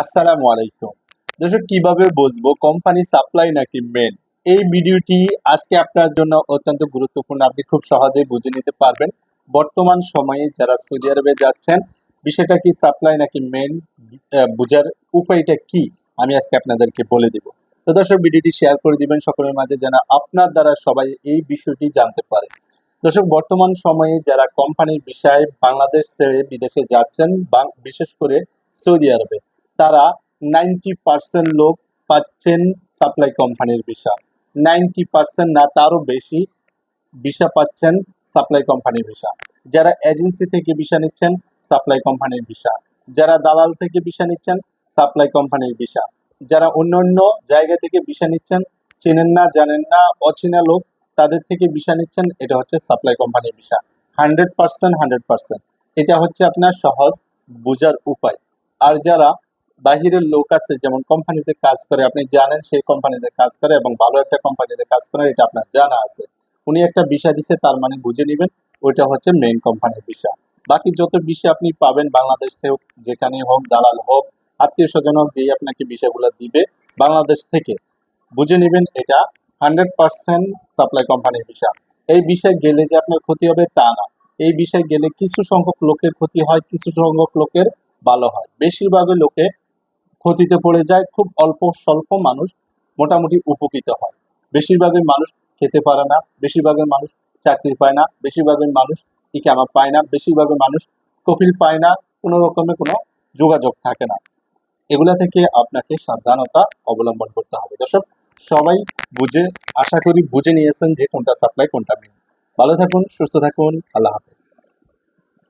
আসসালামু আলাইকুম। দর্শক, কিভাবে বুঝবো কোম্পানি সাপ্লাই নাকি মেন? এই ভিডিওটি আজকে আপনার জন্য অত্যন্ত গুরুত্বপূর্ণ। আপনি খুব সহজেই বুঝে নিতে পারবেন। বর্তমান সময়ে যারা সৌদি আরবে যাচ্ছেন, বিষয়টা কি সাপ্লাই নাকি মেন, বুঝার উপায়টা কি আমি আজকে আপনাদেরকে বলে দিব। তো দর্শক, ভিডিওটি শেয়ার করে দিবেন সকলের মাঝে, যেন আপনার দ্বারা সবাই এই বিষয়টি জানতে পারে। দর্শক, বর্তমান সময়ে যারা কোম্পানির বিষয়ে বাংলাদেশ ছেড়ে বিদেশে যাচ্ছেন, বিশেষ করে সৌদি আরবে, তারা 90% লোক পাচ্ছেন সাপ্লাই কোম্পানির ভিসা। 90% না, তারও বেশি ভিসা পাচ্ছেন সাপ্লাই কোম্পানির ভিসা। যারা এজেন্সি থেকে ভিসা নিচ্ছেন, সাপ্লাই কোম্পানির ভিসা। যারা দালাল থেকে ভিসা নিচ্ছেন, সাপ্লাই কোম্পানির ভিসা। যারা অন্য অন্য জায়গা থেকে ভিসা নিচ্ছেন, চেনেন না, জানেন না, অচেনা লোক, তাদের থেকে ভিসা নিচ্ছেন, এটা হচ্ছে সাপ্লাই কোম্পানির ভিসা। 100%। এটা হচ্ছে আপনার সহজ বোঝার উপায়। আর যারা বাহিরের লোক আছে, যেমন কোম্পানিতে কাজ করে, আপনি জানেন সেই কোম্পানিতে কাজ করে এবং ভালো একটা কোম্পানিতে কাজ করে, এটা আপনার জানা আছে। উনি একটা ভিসা দিছে, তার মানে বুঝে নেবেন ওইটা হচ্ছে মেইন কোম্পানির ভিসা। বাকি যত ভিসা আপনি পাবেন বাংলাদেশ থেকে হোক, যেখানে হোক, দালাল হোক, আত্মীয় স্বজন হোক, যেই আপনাকে ভিসাগুলো দিবে বাংলাদেশ থেকে, বুঝে নেবেন এটা 100% সাপ্লাই কোম্পানির ভিসা। এই বিষয়ে গেলে যে আপনার ক্ষতি হবে তা না। এই বিষয়ে গেলে কিছু সংখ্যক লোকের ক্ষতি হয়, কিছু সংখ্যক লোকের ভালো হয়। বেশিরভাগই লোকে ক্ষতিতে পড়ে যায়, খুব অল্প স্বল্প মানুষ মোটামুটি উপকৃত হয়। বেশিরভাগই মানুষ খেতে পারে না, বেশিরভাগের মানুষ চাকরি পায় না, বেশিরভাগের মানুষ ইকামা পায় না, বেশিরভাগের মানুষ কফিল পায় না, কোনো রকমের কোনো যোগাযোগ থাকে না। এগুলা থেকে আপনাকে সাবধানতা অবলম্বন করতে হবে। দর্শক, সবাই বুঝে, আশা করি বুঝে নিয়েছেন যে কোনটা সাপ্লাই কোনটা মেইন। ভালো থাকুন, সুস্থ থাকুন, আল্লাহ হাফেজ।